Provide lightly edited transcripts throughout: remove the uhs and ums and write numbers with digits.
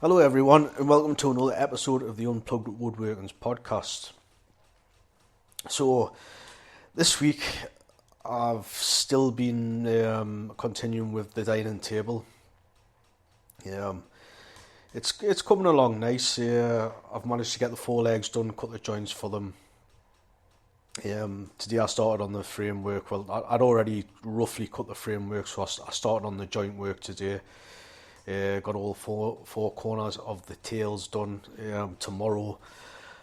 Hello everyone and welcome to another episode of the Unplugged Woodworking podcast. So this week I've still been continuing with the dining table. It's coming along nice. I've managed to get the four legs done, cut the joints for them. Today I started on the framework. Well, I'd already roughly cut the framework, so I started on the joint work today. Got all four corners of the tails done. Tomorrow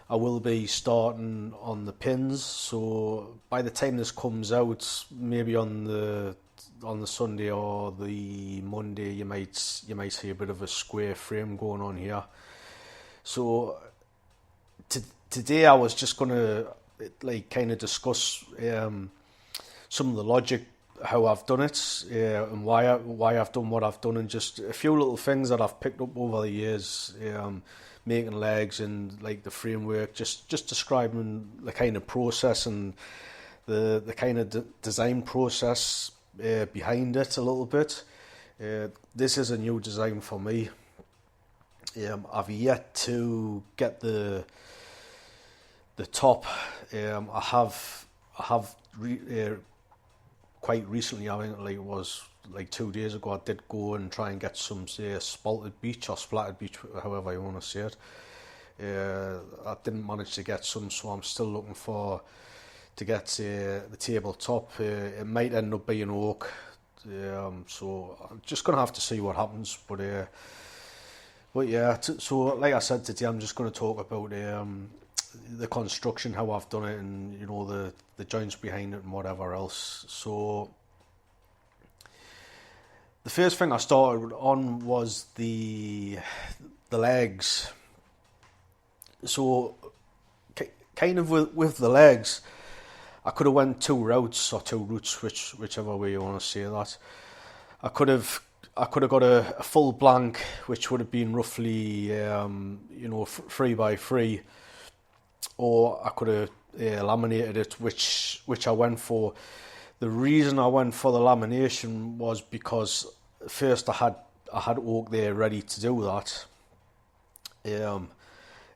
I will be starting on the pins, so by the time this comes out, maybe on the Sunday or the Monday, you might see a bit of a square frame going on here. So today I was just gonna kind of discuss some of the logic, how I've done it, and why I've done what I've done, and just a few little things that I've picked up over the years, making legs and like the framework, just describing the kind of process and the kind of design process behind it a little bit. This is a new design for me. I've yet to get the top. I have quite recently, I think it was like 2 days ago, I did go and try and get some spalted beech or splattered beech, however you want to say it. I didn't manage to get some, so I'm still looking to get the tabletop. It might end up being oak, so I'm just going to have to see what happens. But yeah, so like I said today, I'm just going to talk about the construction, how I've done it, and the joints behind it and whatever else. So the first thing I started on was the legs. So kind of with the legs, I could have went two routes, whichever way you want to say that. I could have got a full blank, which would have been roughly 3x3, or I could have laminated it, which I went for. The reason I went for the lamination was because first I had oak there ready to do that,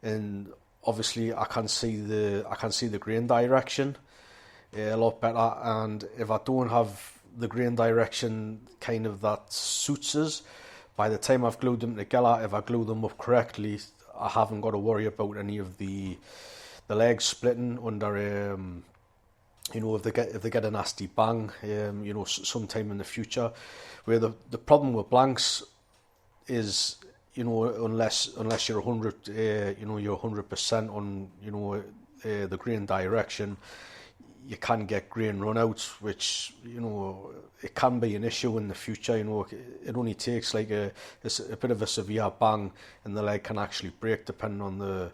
and obviously I can see the grain direction a lot better. And if I don't have the grain direction kind of that suits us, by the time I've glued them together, if I glue them up correctly, I haven't got to worry about any of the legs splitting under, if they get a nasty bang, sometime in the future. Where the problem with blanks is, unless you're 100% on, the grain direction, you can get grain run out, which, it can be an issue in the future. It only takes like a bit of a severe bang and the leg can actually break, depending on the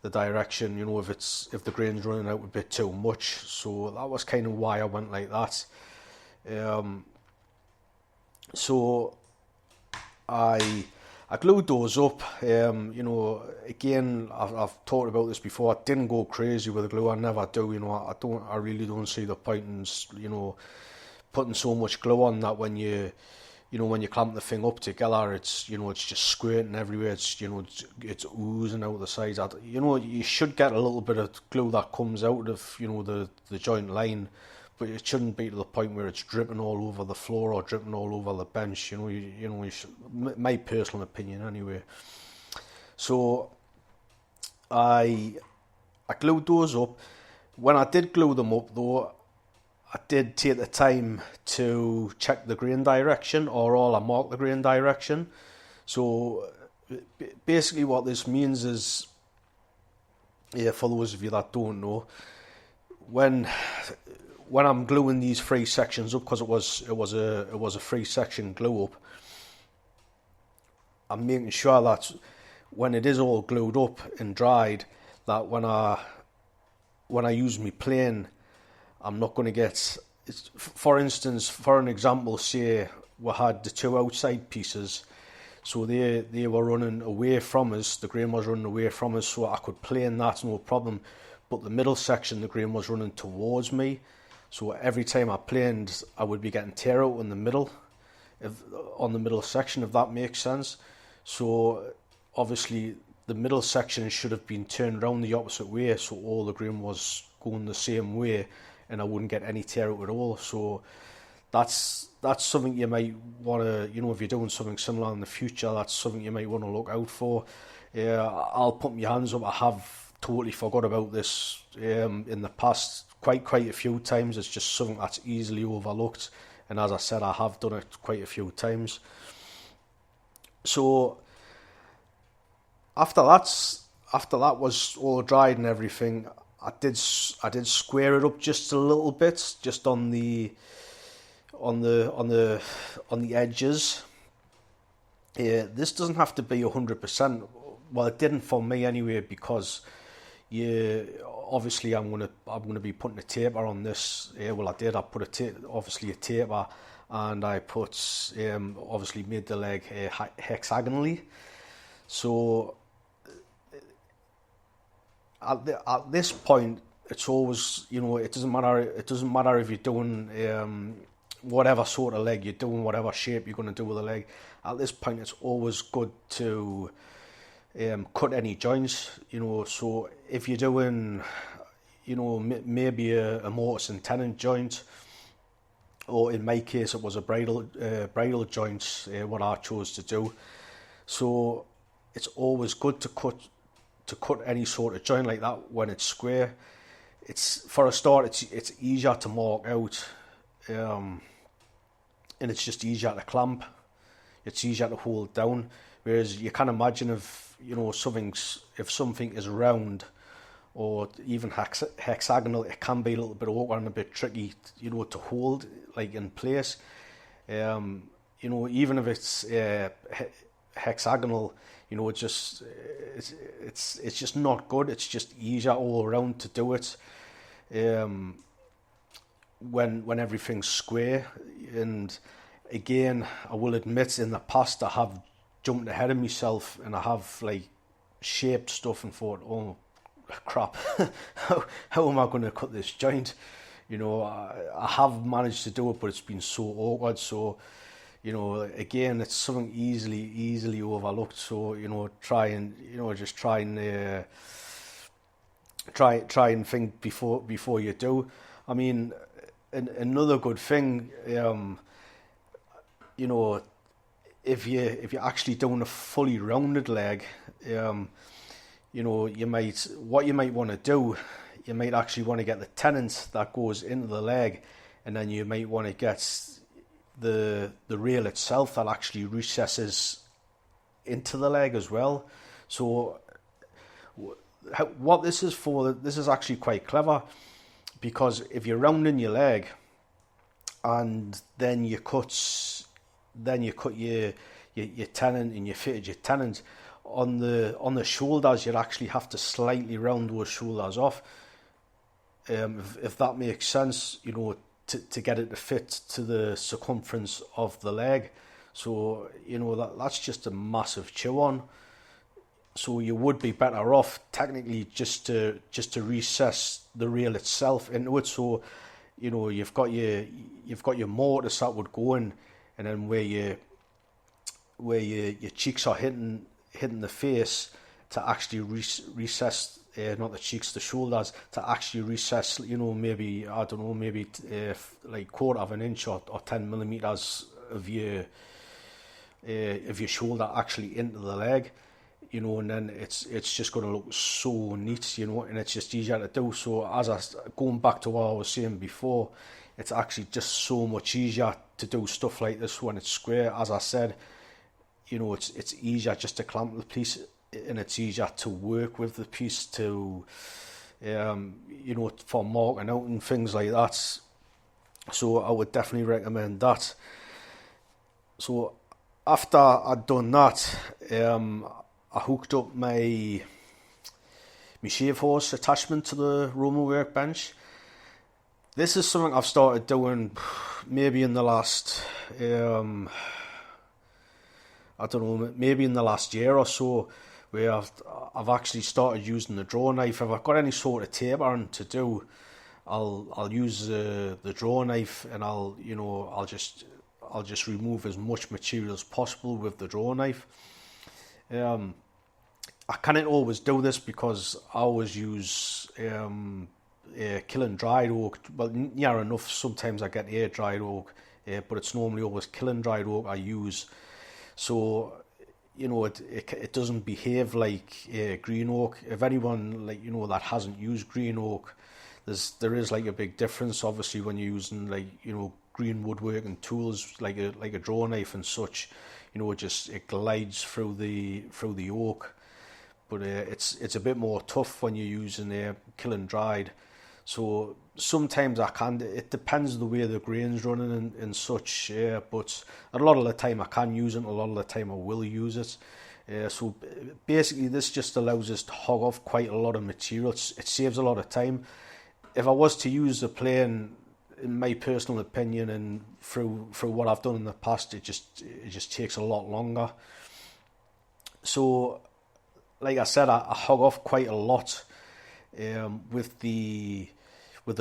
direction, if the grain's running out a bit too much. So that was kind of why I went like that. So I glued those up. Again, I've talked about this before. I didn't go crazy with the glue. I never do. I really don't see the point in putting so much glue on that when you clamp the thing up together, it's just squirting everywhere. It's oozing out the sides. You should get a little bit of glue that comes out of the joint line, but it shouldn't be to the point where it's dripping all over the floor or dripping all over the bench. You should, my personal opinion anyway. So I glued those up. When I did glue them up though, I did take the time to check the grain direction, or I marked the grain direction. So basically what this means is, for those of you that don't know, when I'm gluing these three sections up, because it was a three section glue up, I'm making sure that when it is all glued up and dried, that when I use my plane, I'm not going to get, for instance, for an example, say we had the two outside pieces, so they were running away from us, the grain was running away from us, so I could plane that, no problem. But the middle section, the grain was running towards me, so every time I planed, I would be getting tear out in the middle, on the middle section, if that makes sense. So obviously the middle section should have been turned around the opposite way, so all the grain was going the same way, and I wouldn't get any tear out at all. So that's something you might want to, if you're doing something similar in the future, that's something you might want to look out for. I'll put my hands up, I have totally forgot about this in the past quite a few times. It's just something that's easily overlooked, and as I said, I have done it quite a few times. So after that was all dried and everything, I did square it up just a little bit, just on the edges. This doesn't have to be 100%. Well, it didn't for me anyway, because obviously I'm gonna be putting a taper on this. Well, I did. I put obviously a taper, and I put obviously made the leg hexagonally. So at this point, it's always, it doesn't matter. It doesn't matter if you're doing whatever sort of leg you're doing, whatever shape you're going to do with the leg. At this point, it's always good to cut any joints. So if you're doing, maybe a mortise and tenon joint, or in my case it was a bridle joint, what I chose to do. So it's always good to cut any sort of joint like that when it's square. It's, for a start, it's easier to mark out, and it's just easier to clamp. It's easier to hold down. Whereas you can imagine if something is round or even hexagonal, it can be a little bit awkward and a bit tricky, to hold like in place. Even if it's hexagonal, it's just not good. It's just easier all around to do it when everything's square. And again, I will admit, in the past I have jumped ahead of myself, and I have shaped stuff and thought, oh crap, how am I going to cut this joint? I have managed to do it, but it's been so awkward. So again, it's something easily overlooked. So try and think before you do. I mean, another good thing, if you're actually doing a fully rounded leg, you might want to do, you might actually want to get the tenon that goes into the leg, and then you might want to get the rail itself that actually recesses into the leg as well. So what this is for, this is actually quite clever, because if you're rounding your leg and then you cut your tenon and you fitted your tenons on the shoulders, you'd actually have to slightly round those shoulders off, if that makes sense, to get it to fit to the circumference of the leg. So that's just a massive chew on. So you would be better off technically just to recess the rail itself into it. So you've got your mortise that would go in, and then where your cheeks are hitting the face, to actually recess, not the cheeks, the shoulders, to actually recess, maybe, I don't know, maybe quarter of an inch or 10 millimeters of your shoulder actually into the leg, and then it's just going to look so neat, and it's just easier to do. So going back to what I was saying before, it's actually just so much easier to do stuff like this when it's square. As I said, it's easier just to clamp the piece, and it's easier to work with the piece to, for marking out and things like that. So I would definitely recommend that. So after I'd done that, I hooked up my shave horse attachment to the Roma workbench. This is something I've started doing maybe in the last, maybe in the last year or so, where I've actually started using the draw knife. If I've got any sort of tapering to do, I'll use the draw knife, and I'll just remove as much material as possible with the draw knife. I can't always do this because I always use kiln dried oak. Well, near enough. Sometimes I get air dried oak, but it's normally always kiln dried oak I use. So it doesn't behave like green oak. If anyone that hasn't used green oak, there is like a big difference. Obviously, when you're using green woodworking tools like a draw knife and such, it glides through the oak. But it's a bit more tough when you're using kiln dried. So sometimes I can. It depends on the way the grain's running and such. But a lot of the time I can use it. A lot of the time I will use it. So basically, this just allows us to hog off quite a lot of material. It saves a lot of time. If I was to use the plane, in my personal opinion, and through what I've done in the past, it just takes a lot longer. So, like I said, I hog off quite a lot with the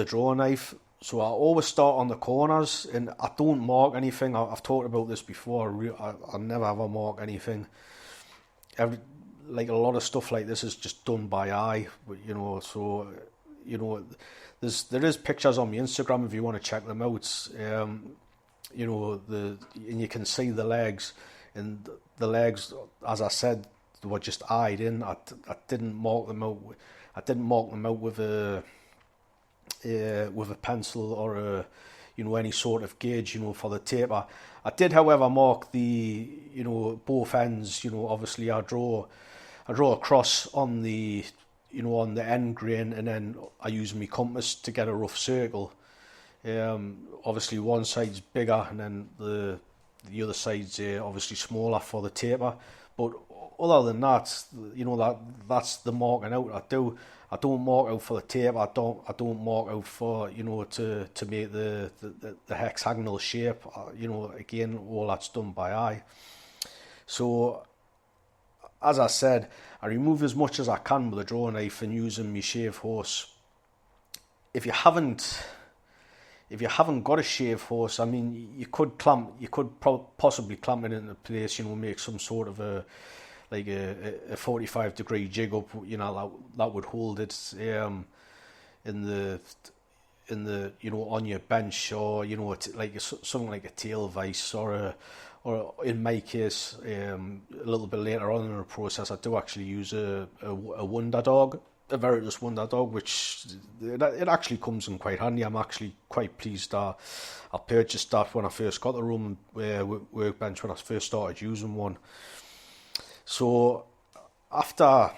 draw knife. So I always start on the corners, and I don't mark anything. I've talked about this before. I never ever mark anything. A lot of stuff like this is just done by eye. So there is pictures on my Instagram if you want to check them out. And you can see the legs, and the legs, as I said, were just eyed in. I didn't mark them out. I didn't mark them out with a pencil or any sort of gauge, for the taper. I did, however, mark the both ends. Obviously I draw a cross on the on the end grain, and then I use my compass to get a rough circle. Obviously one side's bigger, and then the other side's obviously smaller for the taper. But other than that, that's the marking out I do. I don't mark out for the tape. I don't mark out for to make the hexagonal shape. Again, all that's done by eye. So, as I said, I remove as much as I can with a draw knife and using my shave horse. If you haven't got a shave horse, I mean, you could possibly clamp it into place. Make some sort of a 45-degree jig up, that would hold it in the on your bench, or something like a tail vise, or in my case, a little bit later on in the process, I do actually use a wonder dog, a Veritas wonder dog, which it actually comes in quite handy. I'm actually quite pleased that I purchased that when I first got the Roman workbench, when I first started using one. So after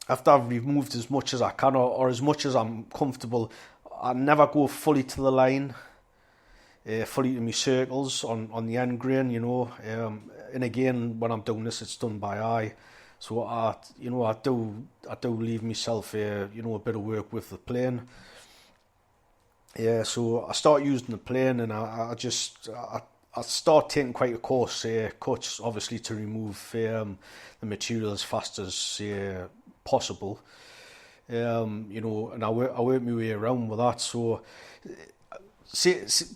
I've removed as much as I can, or as much as I'm comfortable, I never go fully to the line, fully to my circles on the end grain, and again, when I'm doing this, it's done by eye. So I do leave myself a bit of work with the plane. So I start using the plane, and I start taking quite a course cuts, obviously, to remove the material as fast as possible. And I work my way around with that. So,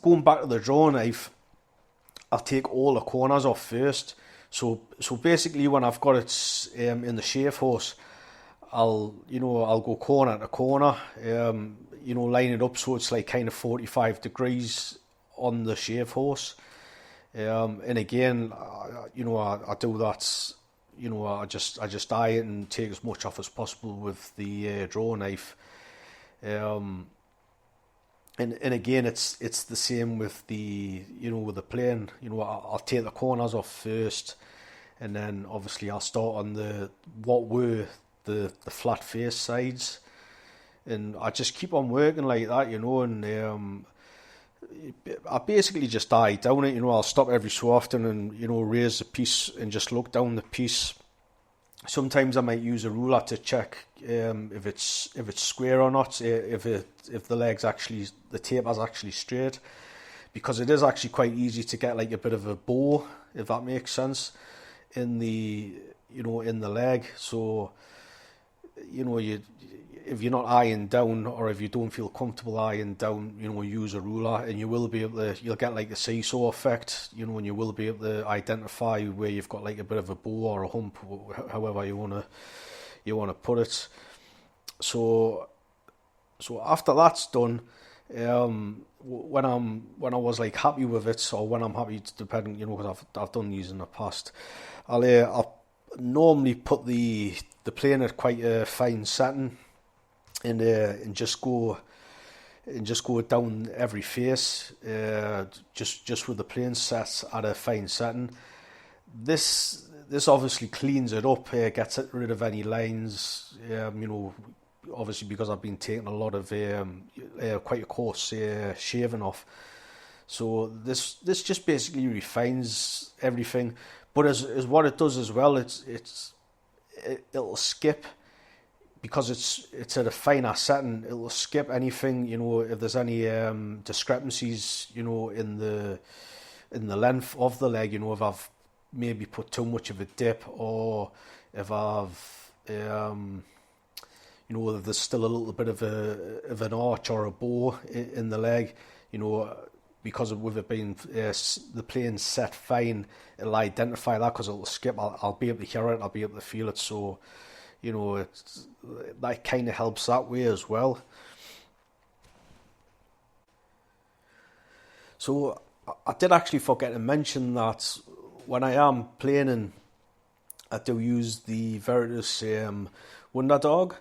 going back to the draw knife, I'll take all the corners off first. So basically, when I've got it in the shave horse, I'll go corner to corner, line it up so it's like kind of 45 degrees on the shave horse. And again, I do that. I just eye it and take as much off as possible with the draw knife. And again, it's the same with the with the plane. I'll take the corners off first, and then obviously I'll start on the flat face sides, and I just keep on working like that, and I basically just eye down it. I'll stop every so often and raise the piece and just look down the piece. Sometimes I might use a ruler to check if it's square or not, if the tape is actually straight, because it is actually quite easy to get like a bit of a bow, if that makes sense, in the in the leg. So if you're not eyeing down, or if you don't feel comfortable eyeing down, use a ruler, and you will be able to, you'll get like the seesaw effect, and you will be able to identify where you've got like a bit of a bow or a hump, however you wanna put it. So after that's done, when I was like happy with it, or when I'm happy, depending, because I've done these in the past, I'll normally put the plane at quite a fine setting, and just go down every face, just with the plane set at a fine setting. This obviously cleans it up, gets rid of any lines, obviously because I've been taking a lot of quite a coarse shaving off. So this just basically refines everything. But as what it does as well, it'll skip, because it's at a finer setting. It'll skip anything, if there's any discrepancies, in the length of the leg, if I've maybe put too much of a dip, or if I've if there's still a little bit of an arch or a bow in the leg, because with it being the plane set fine, it'll identify that, because it'll skip. I'll be able to hear it, I'll be able to feel it, so that kind of helps that way as well. So I did actually forget to mention that when I am planing, I do use the Veritas Wunderdog.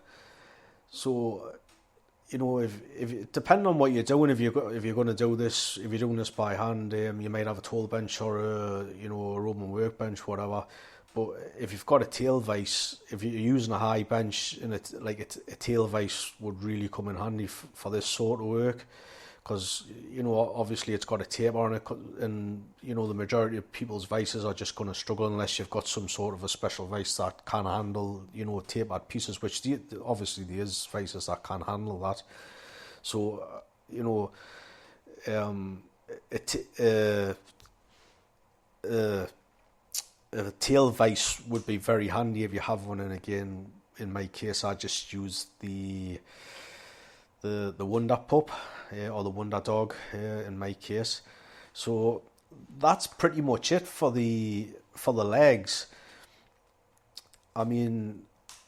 So, if depending on what you're doing, if you're going to do this, if you're doing this by hand, you might have a tall bench or a Roman workbench, whatever. But if you've got a tail vise, if you're using a high bench, and a tail vise would really come in handy for this sort of work, because obviously it's got a taper on it, and the majority of people's vices are just going to struggle unless you've got some sort of a special vice that can handle tapered pieces, which obviously there is vices that can handle that. So a tail vise would be very handy if you have one, and again, in my case, I just use the Wonder Pup, or the Wonder Dog, in my case. So that's pretty much it for the legs. I mean,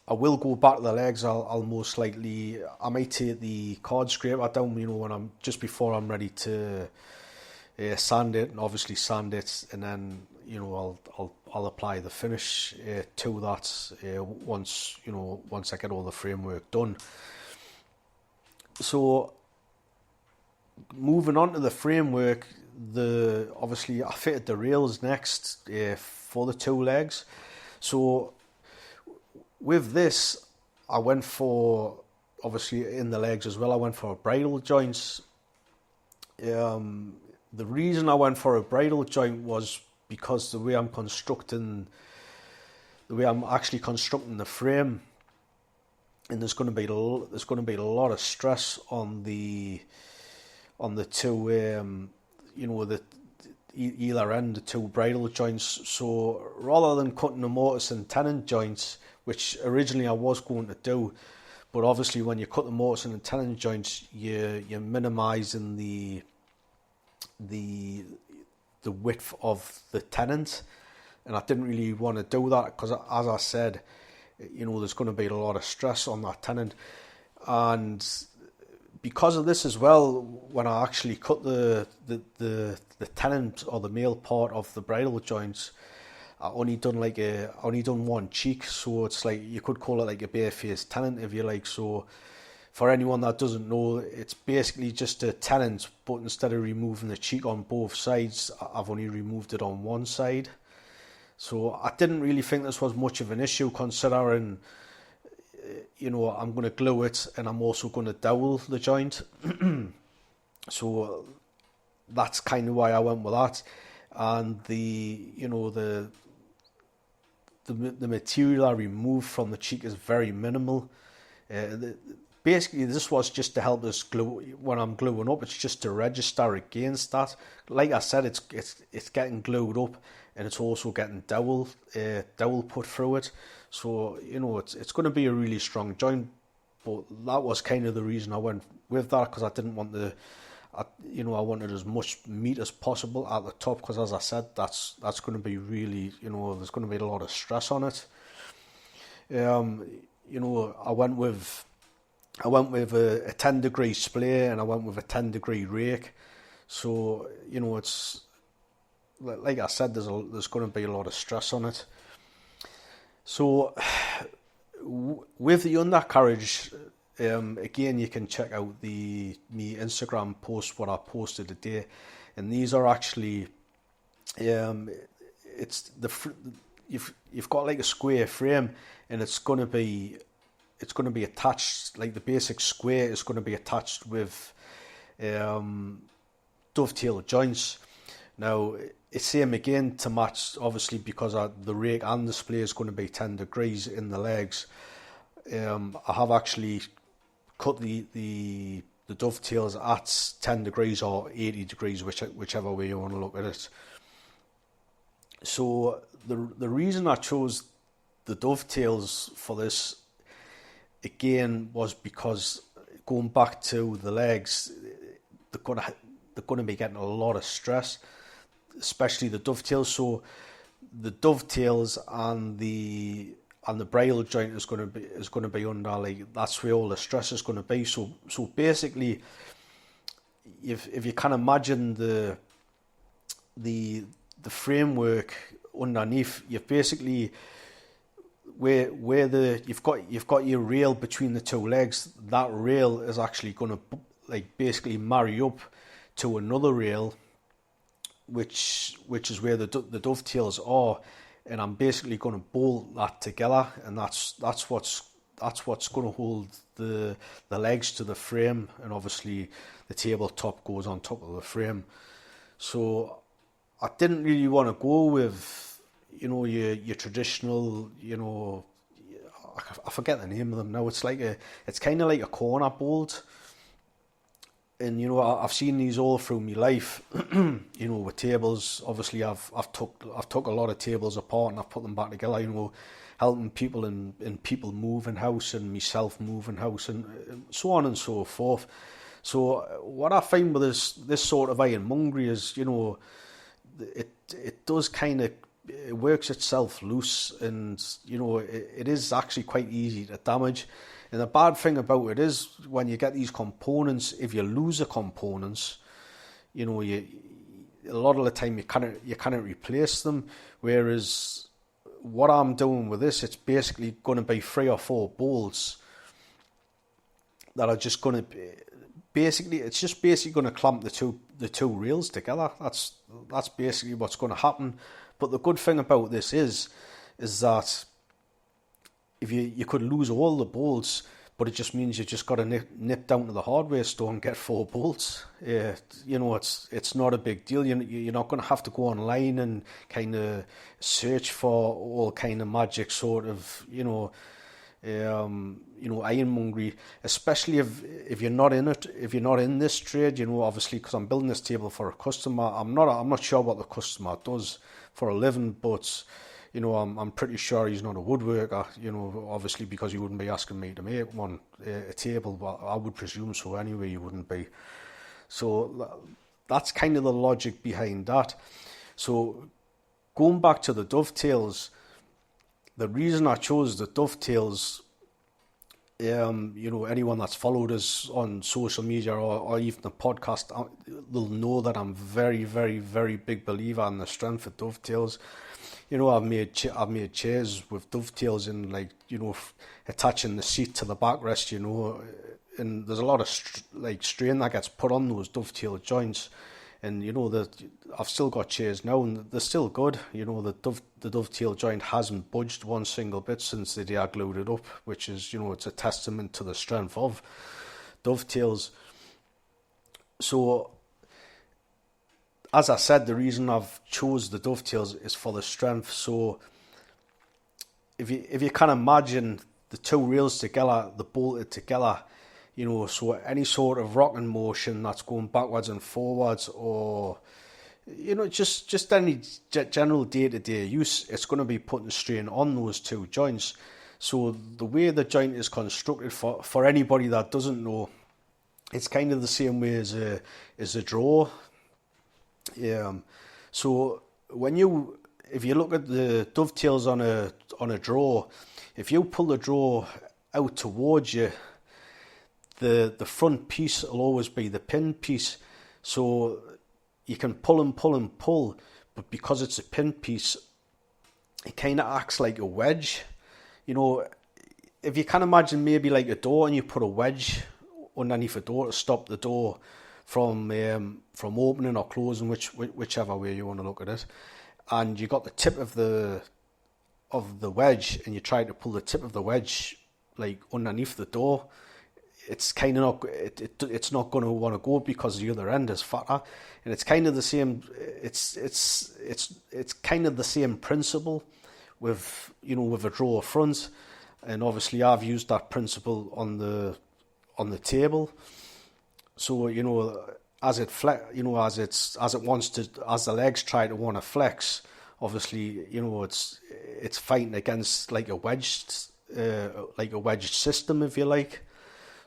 I will go back to the legs. I'll most likely, I might take the card scraper down, when before I'm ready to sand it, and obviously sand it, and then I'll apply the finish to that once I get all the framework done. So moving on to the framework, obviously I fitted the rails next for the two legs. So with this, I went for, obviously in the legs as well, I went for bridle joints. The reason I went for a bridle joint was because the way I'm actually constructing the frame, and there's going to be a lot of stress on the two the either end, the two bridle joints. So rather than cutting the mortise and tenon joints, which originally I was going to do, but obviously when you cut the mortise and tenon joints, you're minimizing the width of the tenons, and I didn't really want to do that, because as I said, there's going to be a lot of stress on that tenon. And because of this as well, when I actually cut the tenon, or the male part of the bridle joints, I only done one cheek, so it's like, you could call it like a bare-faced tenon if you like. So for anyone that doesn't know, it's basically just a tenon, but instead of removing the cheek on both sides, I've only removed it on one side. So I didn't really think this was much of an issue, considering, I'm going to glue it, and I'm also going to dowel the joint. So that's kind of why I went with that. And the material I removed from the cheek is very minimal. Basically, this was just to help us glue when I'm gluing up. It's just to register against that. Like I said, it's getting glued up, and it's also getting dowel put through it. So it's going to be a really strong joint. but that was kind of the reason I went with that, because I didn't want I wanted as much meat as possible at the top, because as I said, that's going to be really, there's going to be a lot of stress on it. I went with a 10-degree splay, and I went with a 10-degree rake. So, it's like I said, there's going to be a lot of stress on it. So, with the undercarriage, again, you can check out me Instagram post, what I posted today, and these are actually, it's you've got like a square frame, and it's going to be attached, like the basic square is going to be attached with dovetail joints. Now, it's same again to match, obviously, because the rake and the splay is going to be 10 degrees in the legs. I have actually cut the dovetails at 10 degrees or 80 degrees, whichever way you want to look at it. So the reason I chose the dovetails for this, again, was because going back to the legs, they're going to be getting a lot of stress, especially the dovetails. So the dovetails and the bridle joint is going to be under, like, that's where all the stress is going to be. So basically, if you can imagine the framework underneath, you've basically where you've got your rail between the two legs. That rail is actually going to basically marry up to another rail, which is where the dovetails are, and I'm basically going to bolt that together, and that's what's going to hold the legs to the frame, and obviously the tabletop goes on top of the frame. So I didn't really want to go with your traditional, I forget the name of them now. It's kind of like a corner bolt. And I've seen these all through my life, with tables. Obviously, I've took a lot of tables apart and I've put them back together. Helping people and people moving house, and myself moving house, and so on and so forth. So what I find with this sort of ironmongery is, it does kind of, it works itself loose, and it is actually quite easy to damage. And the bad thing about it is, when you get these components, if you lose the components, a lot of the time you can't replace them. Whereas what I'm doing with this, it's basically going to be 3 or 4 bolts that are just going to it's just basically going to clamp the two rails together. That's basically what's going to happen. But the good thing about this is that if you could lose all the bolts, but it just means you just got to nip down to the hardware store and get 4 bolts. It's not a big deal. You're not going to have to go online and kind of search for all kind of magic sort of ironmongery, especially if you're not in it, if you're not in this trade. Obviously, because I'm building this table for a customer. I'm not sure what the customer does for a living, but I'm pretty sure he's not a woodworker, obviously, because he wouldn't be asking me to make a table, but I would presume so anyway, he wouldn't be. So that's kind of the logic behind that. So going back to the dovetails, the reason I chose the dovetails, anyone that's followed us on social media or even the podcast, they'll know that I'm very, very, very big believer in the strength of dovetails. I've made chairs with dovetails and attaching the seat to the backrest, and there's a lot of strain that gets put on those dovetail joints, and that I've still got chairs now and they're still good. The dovetail joint hasn't budged one single bit since the day I glued it up, which is it's a testament to the strength of dovetails. So, as I said, the reason I've chose the dovetails is for the strength. So if you can imagine the two rails together, they're bolted together, so any sort of rocking motion that's going backwards and forwards, or just any general day-to-day use, it's going to be putting strain on those two joints. So the way the joint is constructed, for anybody that doesn't know, it's kind of the same way as a drawer. So if you look at the dovetails on a drawer, if you pull the drawer out towards you, the front piece will always be the pin piece. So you can pull and pull and pull, but because it's a pin piece, it kind of acts like a wedge. You know, if you can imagine maybe like a door and you put a wedge underneath a door to stop the door from opening or closing, whichever way you want to look at it, and you got the tip of the wedge and you try to pull the tip of the wedge like underneath the door, it's kind of not it's not going to want to go because the other end is fatter. And it's kind of the same. It's kind of the same principle with a drawer front, and obviously I've used that principle on the table. So as it wants to, as the legs want to flex, obviously it's fighting against like a wedged system, if you like.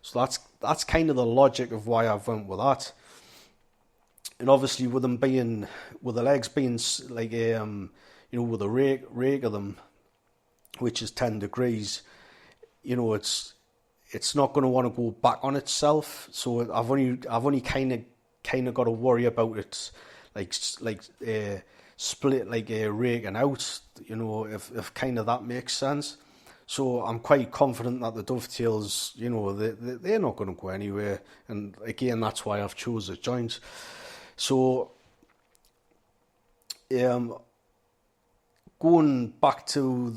So that's kind of the logic of why I've went with that. And obviously with the legs being like with a rake of them, which is 10 degrees, it's not going to want to go back on itself. So I've only kind of got to worry about it like split like a raking out, if kind of that makes sense. So I'm quite confident that the dovetails, they're not going to go anywhere. And again, that's why I've chose the joints. So going back to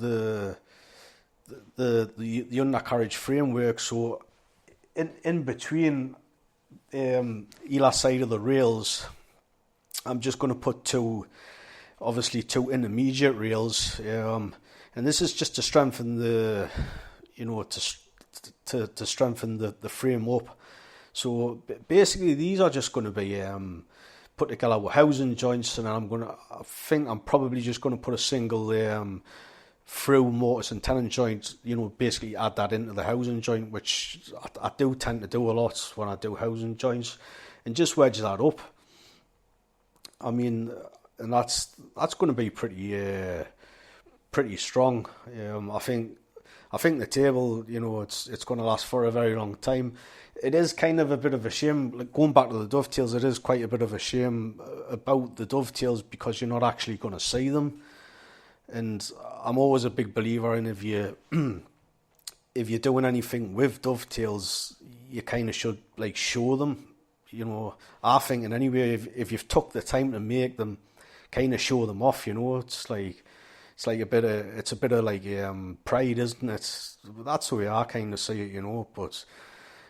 the undercarriage framework, so in between either side of the rails, I'm just going to put two intermediate rails, and this is just to strengthen to strengthen the frame up. So basically these are just going to be put together with housing joints, and I think I'm probably just going to put a single through mortise and tenon joint, basically add that into the housing joint, which I do tend to do a lot when I do housing joints, and just wedge that up. I mean, and that's going to be pretty strong. I think the table, it's going to last for a very long time. It is kind of a bit of a shame, like going back to the dovetails, it is quite a bit of a shame about the dovetails because you're not actually going to see them. And I'm always a big believer in if you're doing anything with dovetails, you kind of should like show them. I think in any way, if you've took the time to make them, kind of show them off. It's a bit of like pride, isn't it? That's the way I kind of see it. But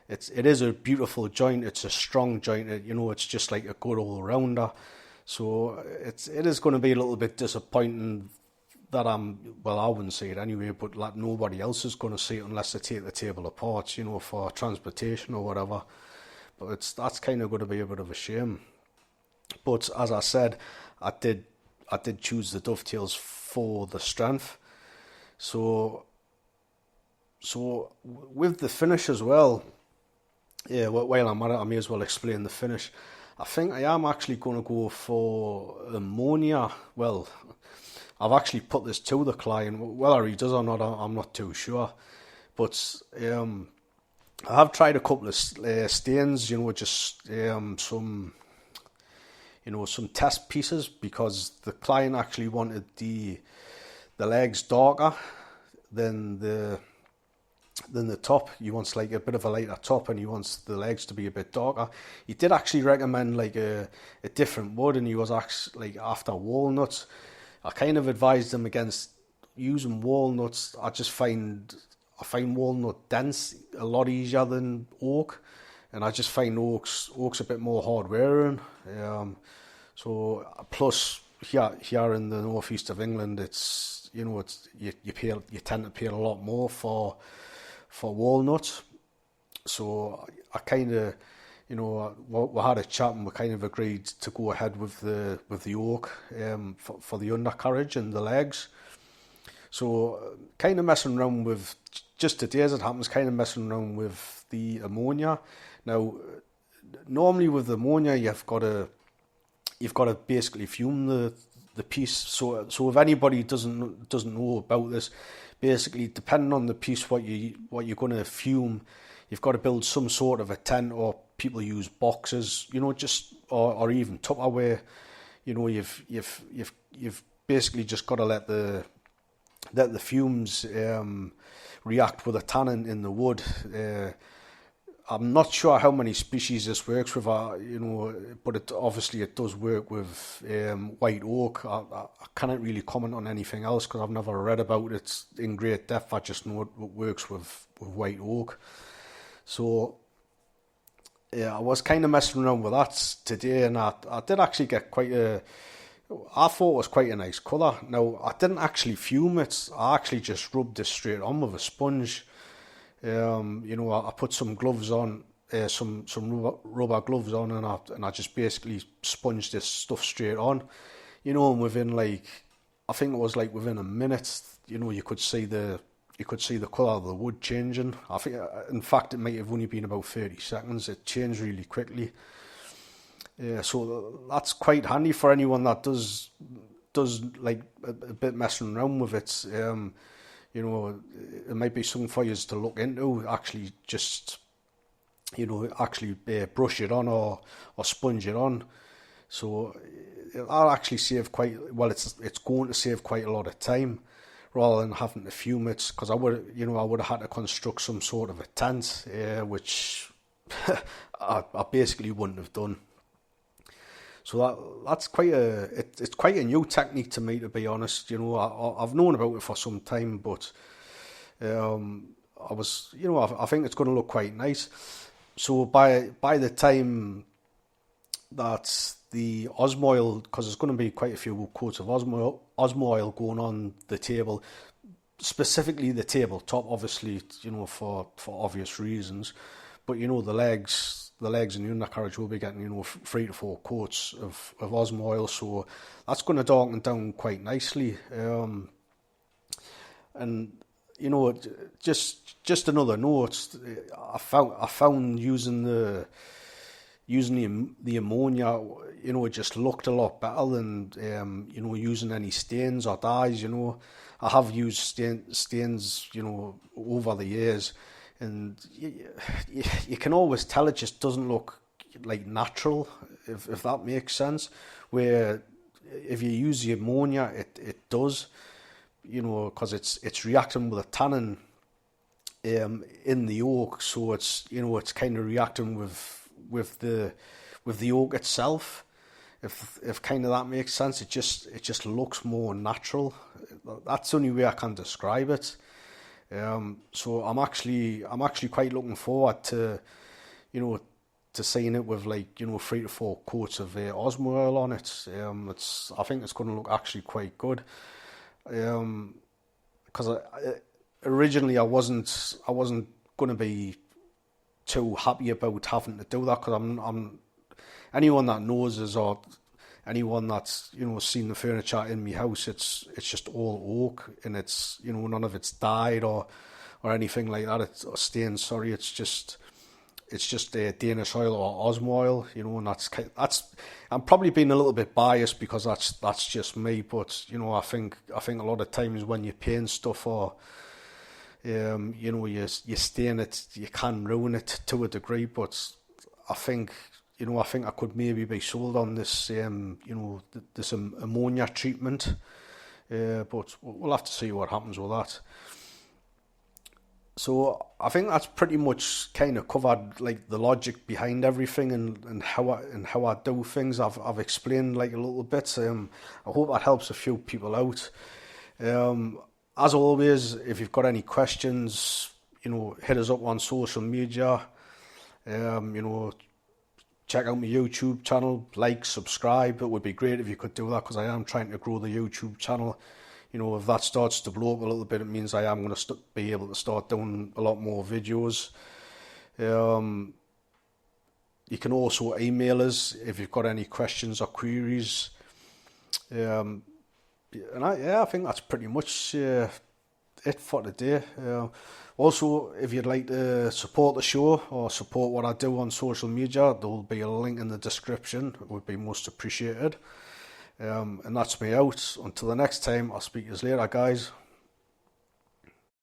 it is a beautiful joint. It's a strong joint. It's just like a good all rounder. So it is going to be a little bit disappointing that I wouldn't say it anyway, but like nobody else is going to see it unless they take the table apart, for transportation or whatever. But that's kind of going to be a bit of a shame. But as I said, I did choose the dovetails for the strength. So with the finish as well, while I'm at it, I may as well explain the finish. I think I am actually going to go for ammonia. Well, I've actually put this to the client. Whether he does or not, I'm not too sure. But I have tried a couple of stains, just some test pieces, because the client actually wanted the legs darker than the top. He wants like a bit of a lighter top, and he wants the legs to be a bit darker. He did actually recommend like a different wood, and he was actually like after walnuts. I kind of advised him against using walnuts. I find walnut dense a lot easier than oak, and I just find oak's a bit more hard wearing. So plus here in the northeast of England, you tend to pay a lot more for walnuts. So I kind of, we had a chat and we kind of agreed to go ahead with the oak for the undercarriage and the legs. So kind of messing around with, just today as it happens, kind of messing around with the ammonia. Now, normally with ammonia, you've got to basically fume the piece. So if anybody doesn't know about this, basically depending on the piece what you're going to fume, you've got to build some sort of a tent, or people use boxes, just or even Tupperware. You've basically just got to let the fumes react with the tannin in the wood. I'm not sure how many species this works with, but obviously it does work with white oak. I cannot really comment on anything else because I've never read about it in great depth. I just know it works with white oak. So yeah, I was kind of messing around with that today, and I did actually get I thought it was quite a nice colour. Now, I didn't actually fume it. I actually just rubbed it straight on with a sponge. I put some gloves on, some rubber gloves on, and I just basically sponged this stuff straight on. And within I think it was within a minute, you could see the colour of the wood changing. I think, in fact, it might have only been about 30 seconds. It changed really quickly. So that's quite handy for anyone that does like a bit messing around with it. It might be something for you to look into. Actually, just brush it on or sponge it on. So that'll actually save it's going to save quite a lot of time, rather than having to fume it. Because I would have had to construct some sort of a tent, which I basically wouldn't have done. So that's it's quite a new technique to me, to be honest. I've known about it for some time, but I think it's going to look quite nice. So by the time that the Osmoil, because there's going to be quite a few coats of Osmoil going on the table, specifically the tabletop, obviously, for obvious reasons, but the legs and the undercarriage will be getting 3 to 4 coats of Osmoil, so that's going to darken down quite nicely. And just another note, I found using the ammonia, it just looked a lot better than using any stains or dyes. I have used stains over the years, and you can always tell it just doesn't look like natural, if that makes sense. Where if you use the ammonia, it does, because it's reacting with the tannin in the oak, so it's kind of reacting with the oak itself. If kind of that makes sense, it just looks more natural. That's the only way I can describe it. So I'm actually quite looking forward to seeing it with 3 to 4 coats of Osmoil on it. I think it's going to look actually quite good. Because originally I wasn't going to be too happy about having to do that, because I'm anyone that knows us, or anyone that's seen the furniture in my house, it's just all oak, and it's none of it's dyed or anything like that. It's stained. Sorry, it's just Danish oil or Osmoil, and that's I'm probably being a little bit biased because that's just me. But I think a lot of times when you paint stuff, or you stain it, you can ruin it to a degree. But I think I could maybe be sold on this this ammonia treatment, but we'll have to see what happens with that. So I think that's pretty much kind of covered the logic behind everything and how I do things. I've explained a little bit. I hope that helps a few people out. As always, if you've got any questions, hit us up on social media. Check out my YouTube channel, subscribe. It would be great if you could do that, because I am trying to grow the YouTube channel. If that starts to blow up a little bit, it means I am going to be able to start doing a lot more videos. You can also email us if you've got any questions or queries. I think that's pretty much it for today. Also, if you'd like to support the show or support what I do on social media, there will be a link in the description. It would be most appreciated. And that's me out. Until the next time, I'll speak to you later, guys.